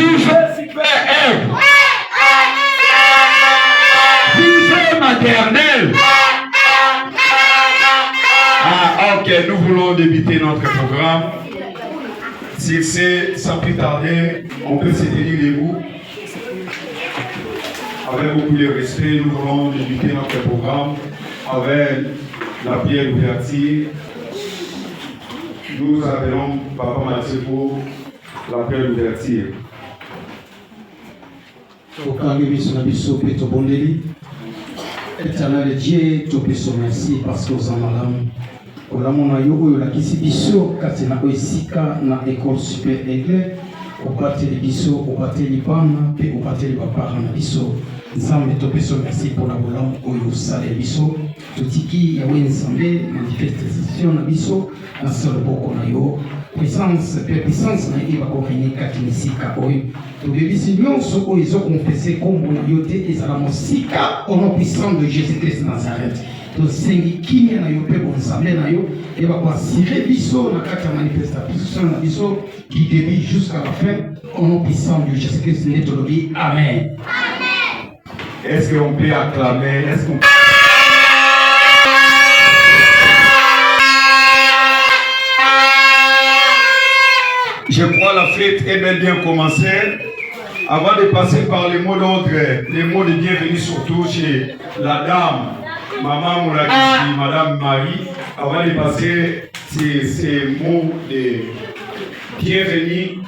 Vive Super M. Vive Maternelle. Ah, ok, nous voulons débuter notre programme. Si c'est sans plus tarder, on peut se tenir debout. Avec beaucoup de respect, nous voulons débuter notre programme avec la prière d'ouverture. Nous appelons Papa Mathieu pour la prière d'ouverture. Éternel Dieu, tu peux te remercier parce que vous en avez. Olamona yo oyo lakisi biso kati na oisika na école super église obateli biso obateli bana pe obateli bapara na biso nzambe topesa merci pour la bolamu oyo osala biso totiki yawe nzambe manifestation na biso na solo boko na yo puissance na ye bakoreine kati misika oyo tobebisi nyonso oyo ezokonfese kombo na yo te ezala mosika au nom puissant de Jésus Christ Nazareth. Tosengi kimia na yo pe bonzambe na yo et va assurer biso na kati ya manifestation na biso du début jusqu'à la fin au nom puissant de Jésus Christ netolobi amen. Amen. Est-ce qu'on peut acclamer? Est-ce qu'on Je crois la fête est bel bien commencée. Avant de passer par les mots d'ordre, les mots de bienvenue surtout chez la dame Maman Moulakisi, Madame Marie, avant de passer ces mots de bienvenue,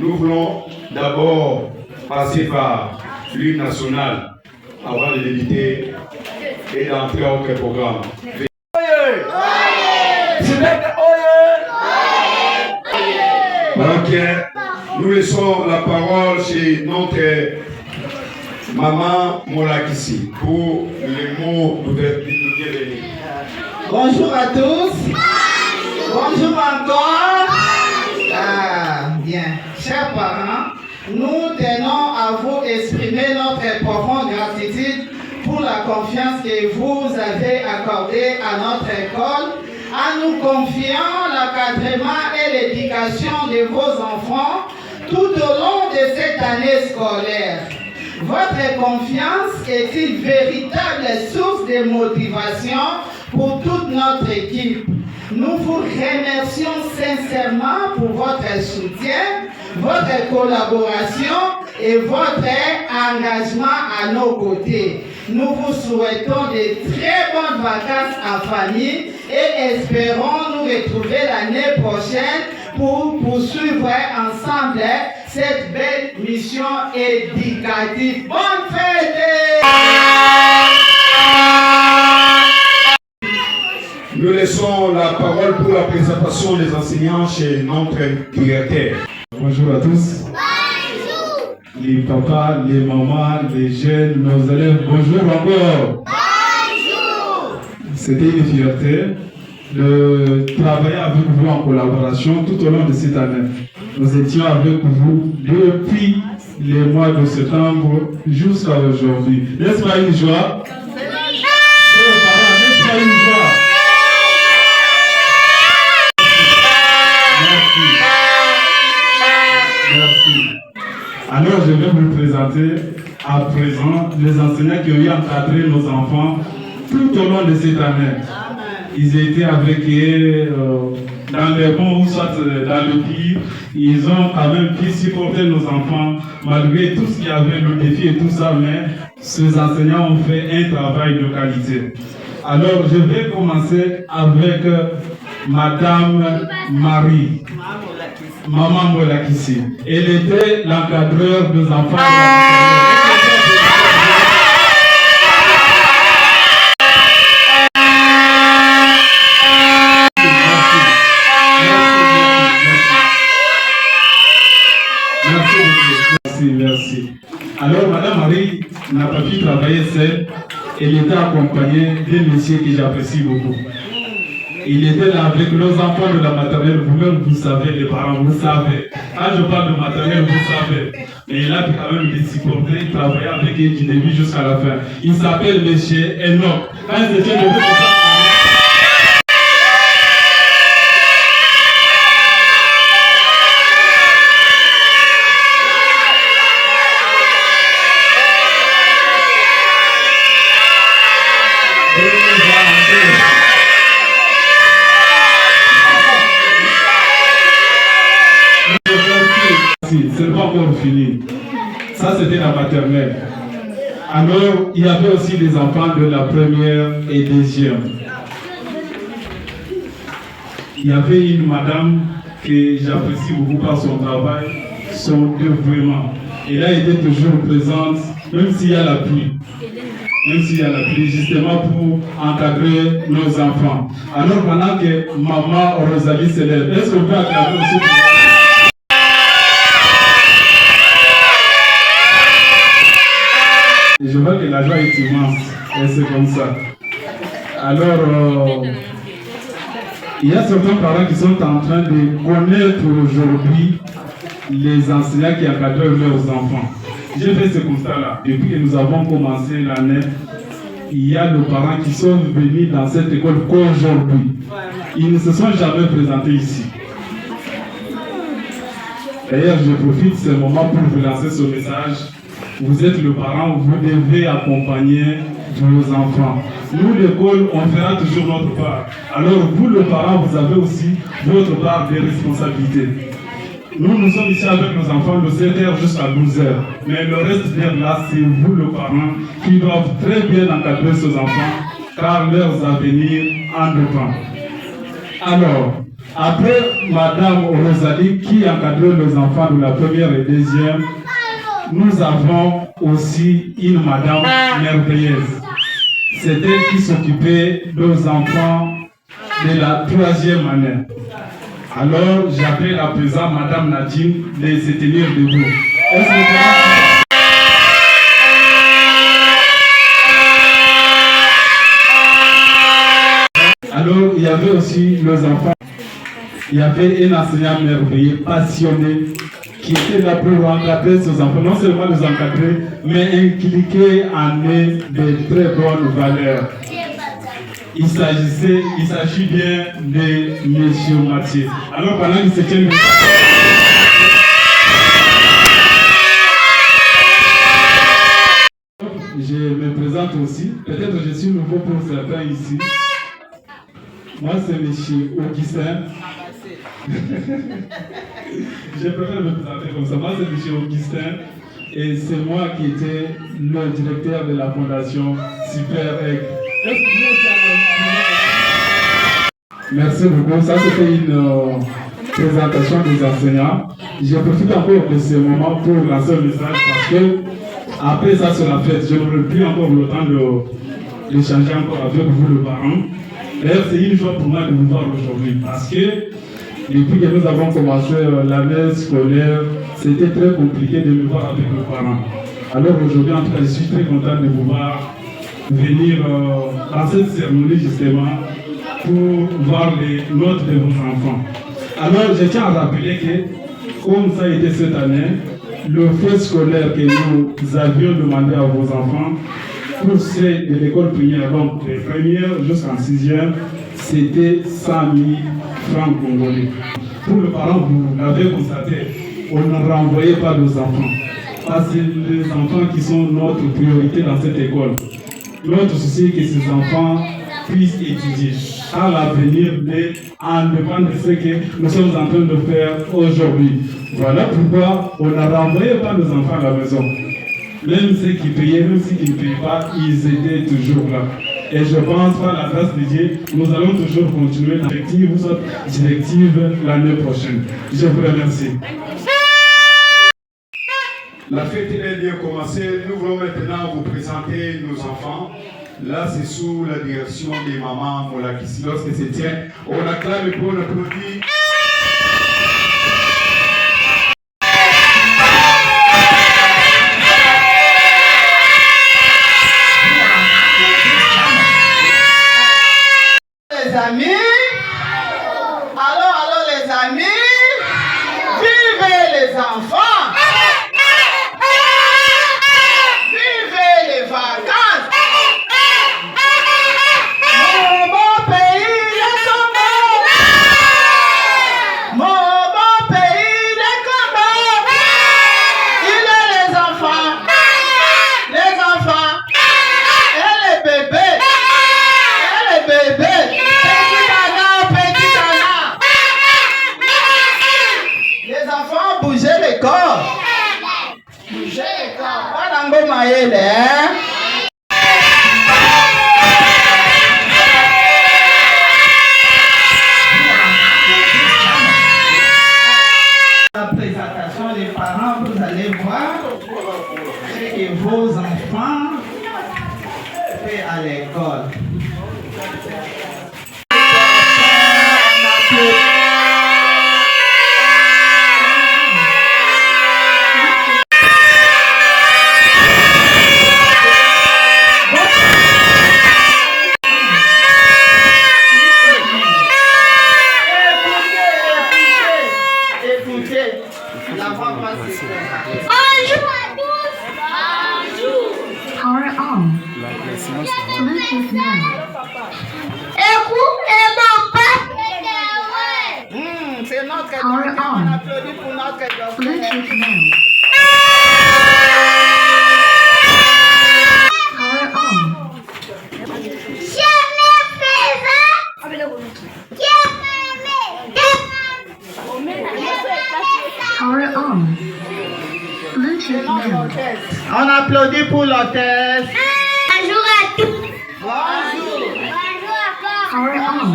nous voulons d'abord passer par l'hymne national avant de débuter et d'entrer à notre programme. Ok, nous laissons la parole chez notre Maman Moulakisi pour les mots d'ouverture de bienvenue. Bonjour à tous. Bonjour encore. Ah, bien. Chers parents, nous tenons à vous exprimer notre profonde gratitude pour la confiance que vous avez accordée à notre école, en nous confiant l'encadrement et l'éducation de vos enfants tout au long de cette année scolaire. Votre confiance est une véritable source de motivation pour toute notre équipe. Nous vous remercions sincèrement pour votre soutien, votre collaboration et votre engagement à nos côtés. Nous vous souhaitons de très bonnes vacances en famille et espérons nous retrouver l'année prochaine pour poursuivre ensemble cette belle mission éducative. Bonne fête! Nous laissons la parole pour la présentation des enseignants chez notre directeur. Bonjour à tous. Bonjour. Les papas, les mamans, les jeunes, nos élèves, bonjour encore. Bonjour. C'était une fierté de travailler avec vous en collaboration tout au long de cette année. Nous étions avec vous depuis les mois de septembre jusqu'à aujourd'hui. N'est-ce pas une joie? Chers parents, n'est-ce pas une joie? Merci. Alors je vais vous présenter à présent les enseignants qui ont eu encadré nos enfants tout au long de cette année. Ils étaient avec eux dans les bons ou soit dans le pire. Ils ont quand même pu supporter nos enfants malgré tout ce qu'il y avait, le défi et tout ça, mais ces enseignants ont fait un travail de qualité. Alors je vais commencer avec Madame Marie. Maman Moulakisi. Elle était l'encadreur des enfants de la Merci. Alors, Madame Marie n'a pas pu travailler seule. Elle était accompagnée d'un monsieur que j'apprécie beaucoup. Il était là avec nos enfants de la maternelle. Vous-même, vous savez, les parents, vous savez. Quand je parle de maternelle, vous savez. Mais il a quand même des supporter, travailler avec eux du début jusqu'à la fin. Il s'appelle Monsieur Enoch. Quand c'était le encore fini. Ça, c'était la maternelle. Alors, il y avait aussi des enfants de la première et deuxième. Il y avait une madame que j'apprécie beaucoup par son travail, son dévouement. Elle a été toujours présente, même s'il y a la pluie. Même s'il y a la pluie, justement pour encadrer nos enfants. Alors, pendant que maman Rosalie s'élève, est-ce qu'on peut acclamer aussi pour... Je vois que la joie est immense, et c'est comme ça. Alors, il y a certains parents qui sont en train de connaître aujourd'hui les enseignants qui encadrent leurs enfants. J'ai fait ce constat-là. Depuis que nous avons commencé l'année, il y a des parents qui sont venus dans cette école qu'aujourd'hui. Ils ne se sont jamais présentés ici. D'ailleurs, je profite de ce moment pour vous lancer ce message. Vous êtes le parent, vous devez accompagner vos enfants. Nous, l'école, on fera toujours notre part. Alors, vous, le parent, vous avez aussi votre part de responsabilité. Nous sommes ici avec nos enfants de 7h jusqu'à 12h. Mais le reste de là, c'est vous, le parent, qui doivent très bien encadrer ces enfants, car leurs avenirs en dépendent. Alors, après Madame Rosalie, qui encadrait les enfants de la première et deuxième, nous avons aussi une madame merveilleuse. C'est elle qui s'occupait des enfants de la troisième année. Alors, j'appelle à présent Madame Nadine de se tenir debout. Est-ce que alors, il y avait aussi les enfants. Il y avait un enseignant merveilleux, passionné, qui était là pour encadrer ces enfants, non seulement les encadrer, mais impliquer en eux de très bonnes valeurs. Il s'agit bien de M. Mathieu. Alors pendant qu'il se tient... Je me présente aussi. Peut-être que je suis nouveau pour certains ici. Moi, c'est M. Augustin. Je préfère me présenter comme ça. Moi, c'est M. Augustin. Et c'est moi qui étais le directeur de la fondation Super Egg. Merci beaucoup. Ça, c'était une présentation des enseignants. Je profite encore de ce moment pour lancer un message parce que après ça sera fait. Je n'aurai plus encore le temps d'échanger encore avec vous, le parent. D'ailleurs, c'est une joie pour moi de vous voir aujourd'hui parce que depuis que nous avons commencé l'année scolaire, c'était très compliqué de me voir avec les parents. Alors aujourd'hui, en tout cas, je suis très content de vous voir venir dans cette cérémonie justement pour voir les notes de vos enfants. Alors, je tiens à rappeler que, comme ça a été cette année, le frais scolaire que nous avions demandé à vos enfants, pour ceux de l'école primaire, donc de première jusqu'en sixième, c'était 100 000 francs congolais. Pour le parent, vous l'avez constaté, on ne renvoyait pas nos enfants. Parce que c'est les enfants qui sont notre priorité dans cette école. Notre souci est que ces enfants puissent étudier à l'avenir, en dépendant de ce que nous sommes en train de faire aujourd'hui. Voilà pourquoi on n'a renvoyé pas nos enfants à la maison. Même ceux qui payaient, même ceux qui ne payaient pas, ils étaient toujours là. Et je pense, par la grâce de Dieu, nous allons toujours continuer la directive l'année prochaine. Je vous remercie. La fête est bien commencée. Nous voulons maintenant vous présenter nos enfants. Là, c'est sous la direction des mamans Molakisi. Lorsque c'est tient, on acclame et on applaudit. Les amis, alors les amis, vivez les enfants. Voilà ngoma ile, La présentation des parents, vous allez voir ce que vos enfants font à l'école. Bonjour à tous. Bonjour. Power on. Bluetooth now. Écoutez mon père. C'est notre Power docteur. on. On applaudit pour notre docteur. Bluetooth now. Power on. Power on. Bluetooth now. On applaudit pour l'hôtesse. Bonjour à tous. Bonjour. Power on.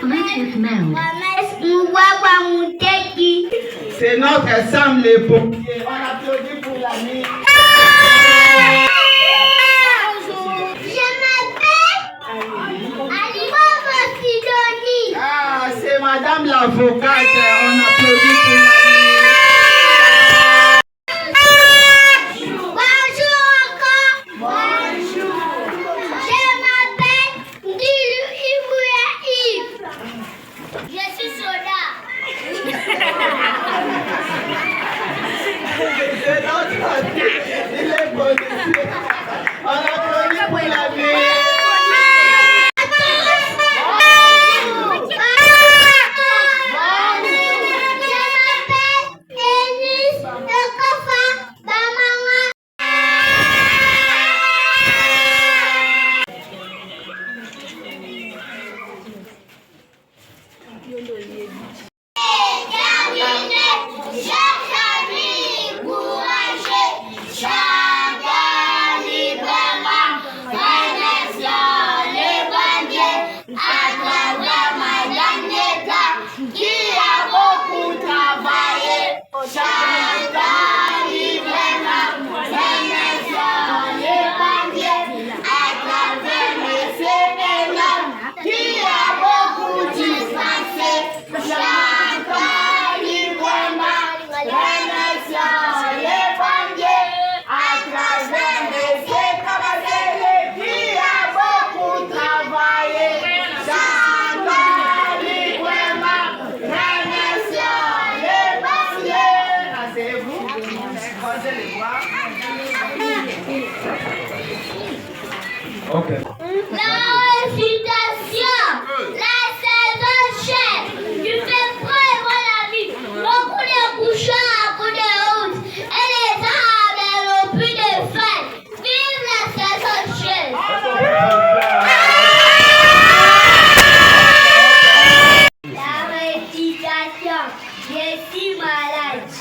Bluetooth now. C'est notre ensemble les pompiers. On applaudit pour l'ami. Ah, c'est madame l'avocate. On applaudit pour l'ami. C'est notre ami. Il est policier. On applaudit pour l'ami. Okay. La récitation, la saison chère, tu fais preuve mon ami, beaucoup de couchons à coups de route, et les arbres n'ont plus de feuilles. Vive la saison chère. La récitation, je suis malade.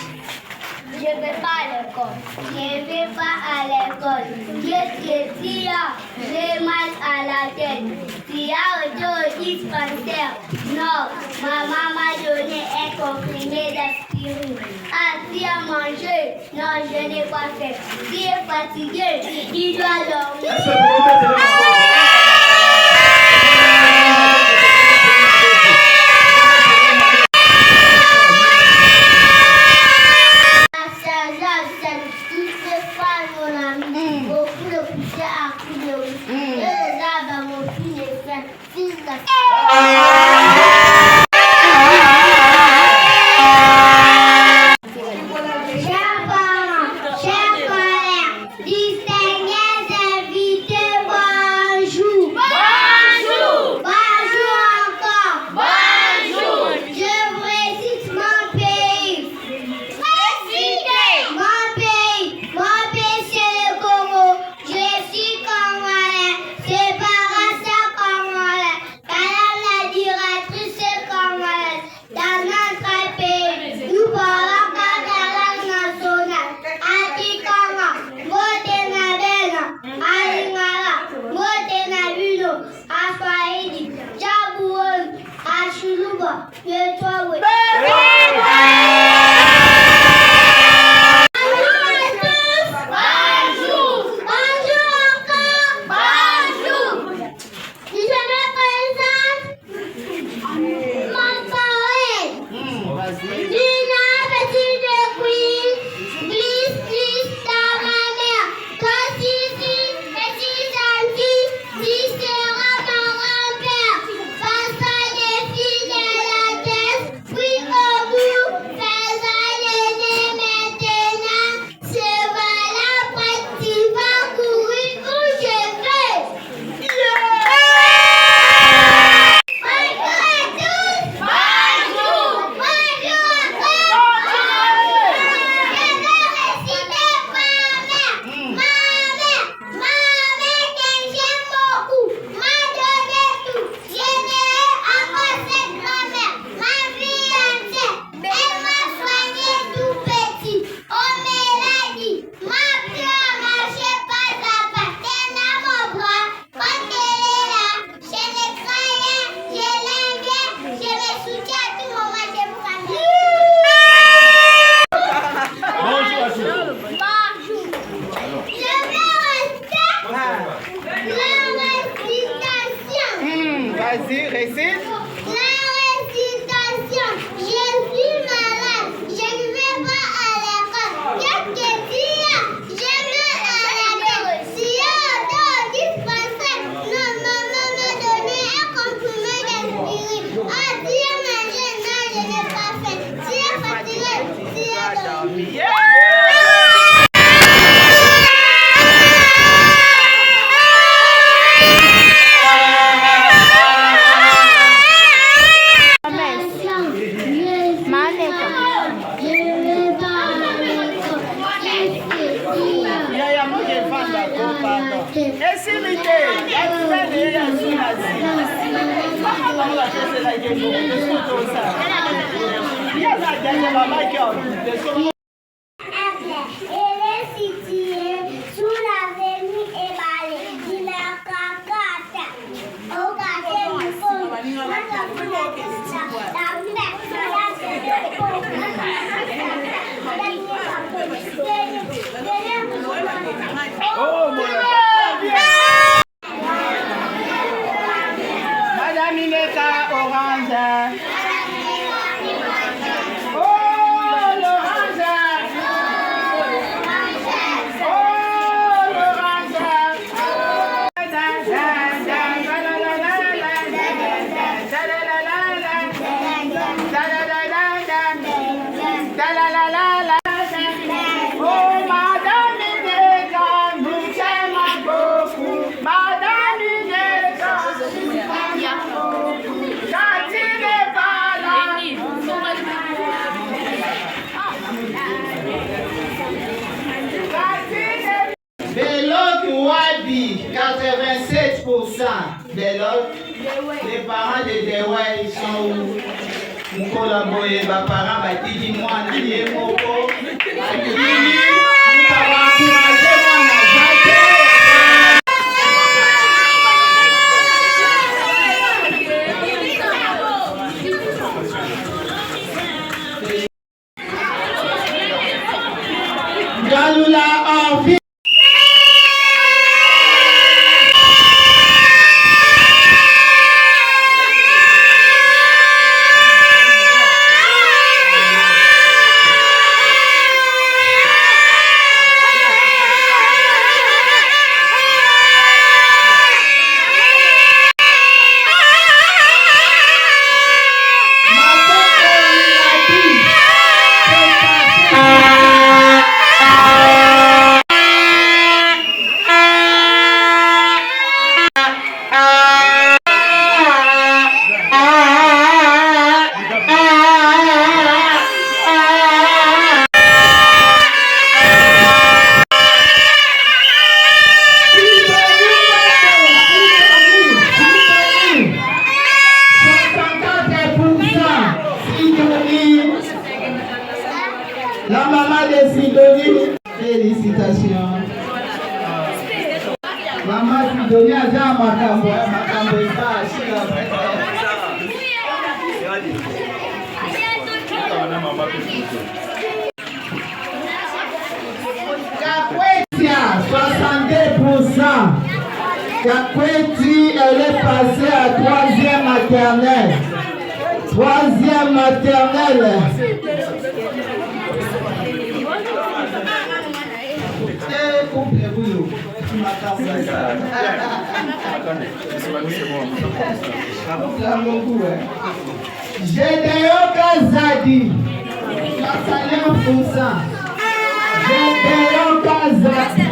Je ne vais pas à l'école. Je ne vais pas à l'école. Qu'est-ce que tu as? J'ai mal à la tête. Tu as été au dispensaire? Non, maman m'a donné un comprimé d'aspirine. Ah, tu as mangé? Non, je n'ai pas fait. Tu es fatigué? Il doit dormir. Vas-y, récite. La récitation. Je suis malade. Je ne vais pas à l'école. Qu'est-ce que tu as? Je me malade. Si on doit dispenser, non, maman m'a donné un comprimé d'aspirine. Ah, tu as mangé? Non, je n'ai pas fait. Tu es fatigué? Tu as dormi. Elle est située sous l'avenue Ebale, Dinakakata, au quartier du fond. Madame Ineka Orange. Belloc Wadi, 87%. Belloc, les parents de Dewa, ils sont où? Mon collaborateur, mes parents, dis-moi, Nani Moko, nous avons encouragé moi à Jacques. Galula en vie. La maman de Sidonie, félicitations. Maman Sidonie a déjà Makambo, Makambo est pas assis là. Kakwetia, 62%. Kakweti, elle est passée à 3e maternelle. 3e maternelle. Gédéon Kazadi, 61%. Gédéon Kazadi,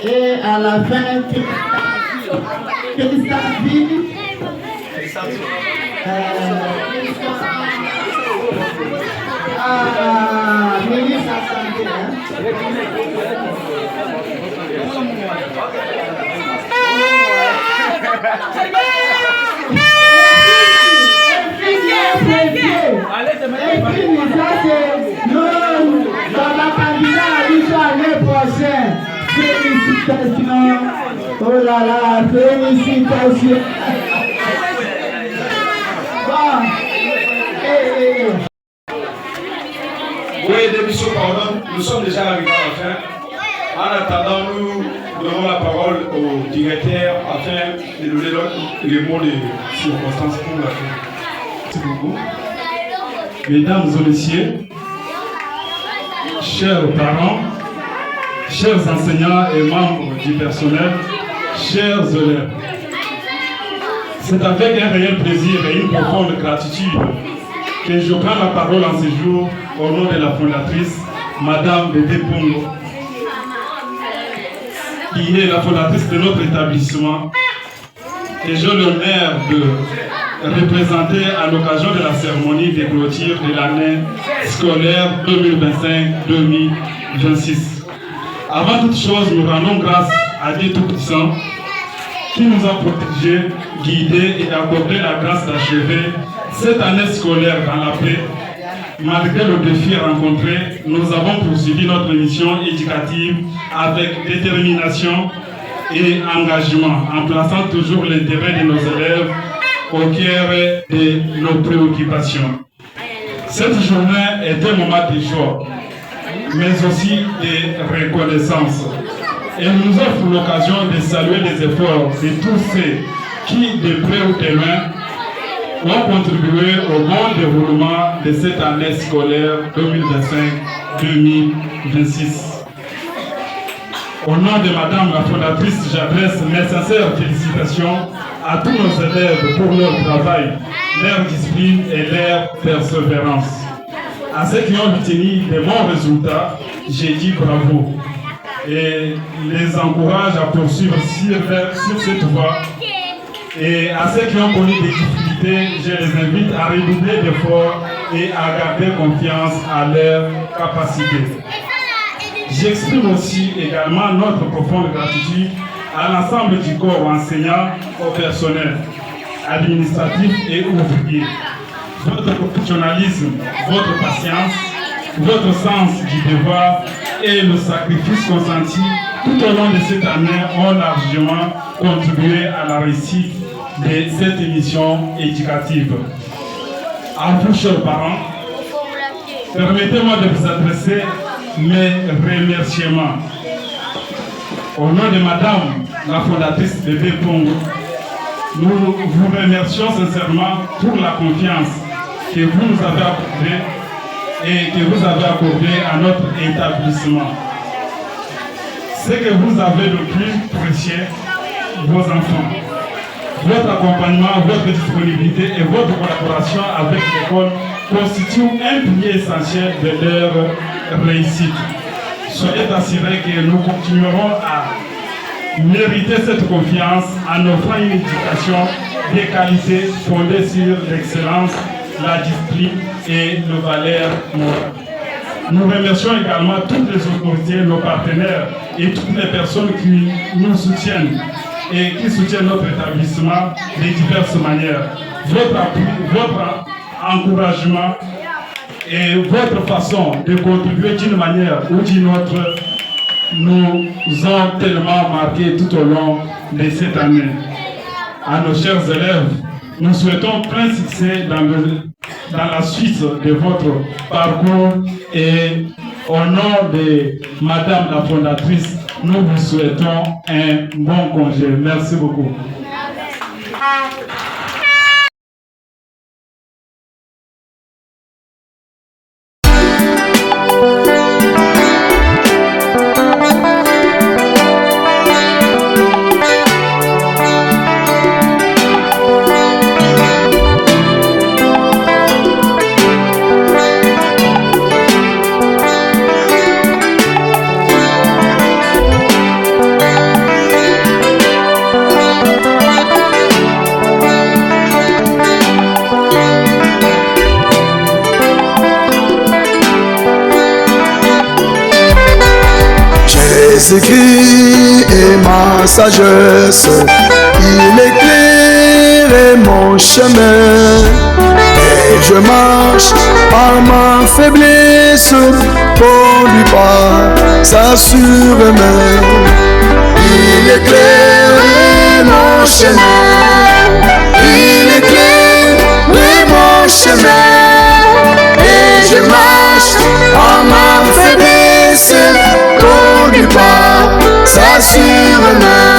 et à la fin, félicitations. Ministre de la Santé. Félicitations. Oh là là, félicitations. Bon. Oui, démission, pardon, nous sommes déjà arrivés à la fin. En attendant, nous donnons la parole au directeur afin de donner les mots de circonstance pour la fin. Merci beaucoup. Mesdames et messieurs, chers parents, chers enseignants et membres du personnel, chers élèves, c'est avec un réel plaisir et une profonde gratitude que je prends la parole en ce jour au nom de la fondatrice, Madame Bébé Pongo, qui est la fondatrice de notre établissement, et j'ai l'honneur de représenter à l'occasion de la cérémonie de clôture de l'année scolaire 2025-2026. Avant toute chose, nous rendons grâce à Dieu Tout-Puissant qui nous a protégés, guidés et accordé la grâce d'achever cette année scolaire dans la paix. Malgré le défi rencontré, nous avons poursuivi notre mission éducative avec détermination et engagement, en plaçant toujours l'intérêt de nos élèves au cœur de nos préoccupations. Cette journée est un moment de joie, mais aussi de reconnaissance. Elle nous offre l'occasion de saluer les efforts de tous ceux qui, de près ou de loin, ont contribué au bon déroulement de cette année scolaire 2025-2026. Au nom de Madame la fondatrice, j'adresse mes sincères félicitations à tous nos élèves pour leur travail, leur discipline et leur persévérance. À ceux qui ont obtenu de bons résultats, j'ai dit bravo et les encourage à poursuivre sur cette voie. Et à ceux qui ont connu des difficultés, je les invite à redoubler d'efforts et à garder confiance à leurs capacités. J'exprime aussi également notre profonde gratitude à l'ensemble du corps enseignant, au personnel, administratif et ouvrier. Votre professionnalisme, votre patience, votre sens du devoir et le sacrifice consenti tout au long de cette année ont largement contribué à la réussite de cette émission éducative. À vous, chers parents, permettez-moi de vous adresser mes remerciements. Au nom de Madame la fondatrice Bébé Pongo, nous vous remercions sincèrement pour la confiance que vous nous avez accordée et que vous avez accordée à notre établissement. Ce que vous avez de plus précieux, vos enfants. Votre accompagnement, votre disponibilité et votre collaboration avec l'école constituent un pilier essentiel de leur réussite. Soyez assurés que nous continuerons à mériter cette confiance en offrant une éducation de qualité fondée sur l'excellence, la discipline et les valeurs morales. Nous remercions également toutes les autorités, nos partenaires et toutes les personnes qui nous soutiennent et qui soutiennent notre établissement de diverses manières. Votre appui, votre encouragement et votre façon de contribuer d'une manière ou d'une autre nous ont tellement marqué tout au long de cette année. À nos chers élèves, nous souhaitons plein succès dans la suite de votre parcours et au nom de Madame la fondatrice, nous vous souhaitons un bon congé. Merci beaucoup. Jésus-Christ est ma sagesse, il éclaire mon chemin. Et je marche par ma faiblesse, conduit par sa sûre main. Il éclaire mon chemin, il éclaire mon chemin, et je marche en ma faiblesse, conduit par sa sûrement.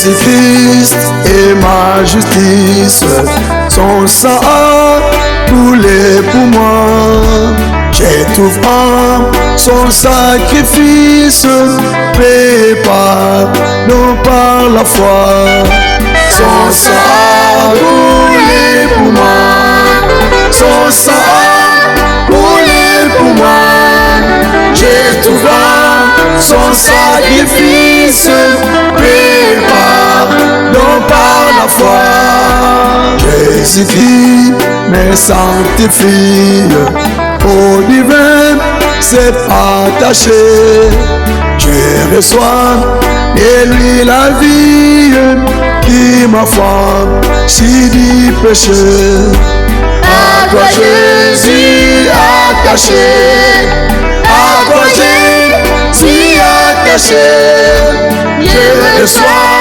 Jésus-Christ est ma justice, son sang a coulé pour moi. J'étouffe en son sacrifice, prépare-nous par la foi. Son sang a coulé pour moi, son sang a coulé pour moi. J'étouffe en son sacrifice, prépare-nous par la foi. Jésus-Christ me sanctifie, au divin s'est attaché. Je reçois de lui la vie qui m'affranchit du péché. À toi Jésus attaché, à toi Jésus attaché. Je reçois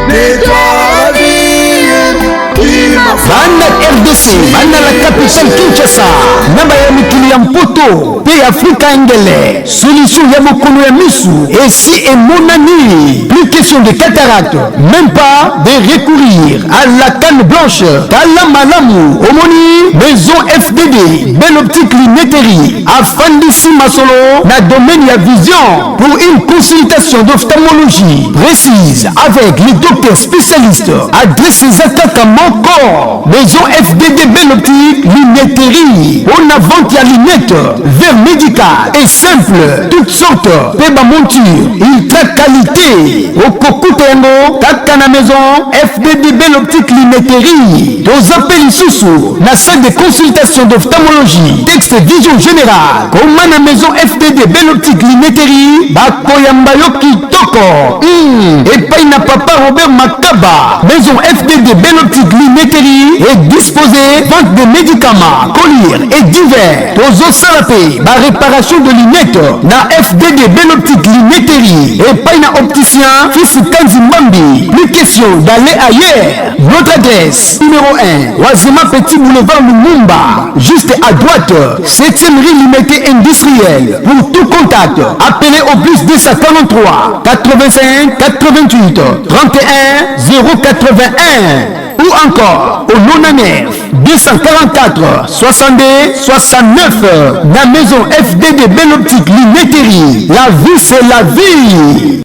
de toi la vie qui m'affranchit. Bana RDC, bana la capitale Kinshasa, namba ya mikili ya mpoto, pe Afrika engele, solution ya mokolo ya misu, et si emonani, plus question de cataracte, même pas de recourir à la canne blanche, tala malamu, omoni, maison FDD, belle optique lunetterie, afandisi masolo, na domaine ya vision, pour une consultation d'ophtalmologie précise, avec les docteurs spécialistes, adresse Zakaka Moko, maison FDD belle optique lunetterie, on a vente à lunettes, verre médical et simple, toutes sortes, péba monture, ultra qualité, au Kokutengo, Takana maison, FDD belle optique lunetterie, dans appel sous la salle de consultation d'ophtalmologie, texte vision générale, comme la maison FDD belle optique lunetterie, Bakoyambayo Kitoko, et Paina Papa Robert Makaba, maison FDD belle optique lunetterie, est disposée, vente de médicaments, colliers et divers, Tozo Salapé, la réparation de lunettes, na FDD belle optique lunetterie, et Paina opticien, fils Kanzimbambi, plus question d'aller ailleurs. Notre adresse, numéro 1, Wazima Petit Boulevard Lumumba, juste à droite, 7e rue Limité Industrielle. Pour tout contact, appelez au plus 243 85 88 31 081 ou encore au 99 244 62 69. La maison FDD belle optique lunetterie. La vie c'est la vie.